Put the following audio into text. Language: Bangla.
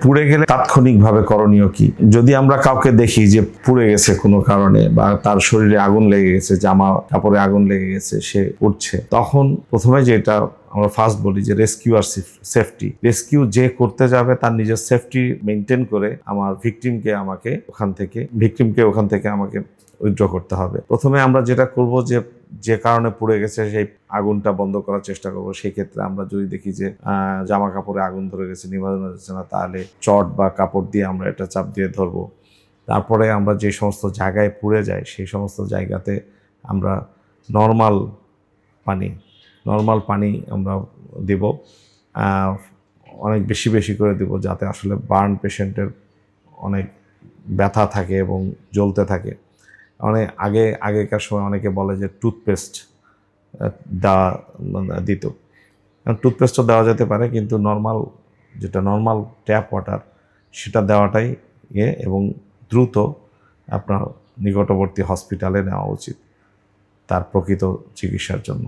পুড়ে গেলে তাৎক্ষণিকভাবে করণীয় কি? যদি আমরা কাউকে দেখি যে পুড়ে গেছে কোনো কারণে বা তার শরীরে আগুন লেগে গেছে, জামা কাপড়ে আগুন লেগে গেছে, সে উঠছে, তখন প্রথমে যেটা আমরা ফার্স্ট বলি যে রেস্কিউ আর সেফটি। রেস্কিউ যে করতে যাবে তার নিজের সেফটি মেনটেন করে আমার ভিকটিমকে ওখান থেকে আমাকে উইথড্র করতে হবে। প্রথমে আমরা যেটা করব যে কারণে পুড়ে গেছে সেই আগুনটা বন্ধ করার চেষ্টা করব। সেই ক্ষেত্রে আমরা যদি দেখি যে জামা কাপড়ে আগুন ধরে গেছে, নিভানো যাচ্ছে না, তাহলে চট বা কাপড় দিয়ে আমরা এটা চাপ দিয়ে ধরবো। তারপরে আমরা যে সমস্ত জায়গায় পুড়ে যায় সেই সমস্ত জায়গাতে আমরা নর্মাল পানি আমরা দেব, অনেক বেশি বেশি করে দেব, যাতে আসলে বার্ন পেশেন্টের অনেক ব্যথা থাকে এবং জ্বলতে থাকে। আগেকার সময় অনেকে বলে যে টুথপেস্ট দিত। টুথপেস্টও দেওয়া যেতে পারে, কিন্তু নর্মাল ট্যাপ ওয়াটার সেটা দেওয়াটাই এবং দ্রুত আপনার নিকটবর্তী হসপিটালে নেওয়া উচিত তার প্রকৃত চিকিৎসার জন্য।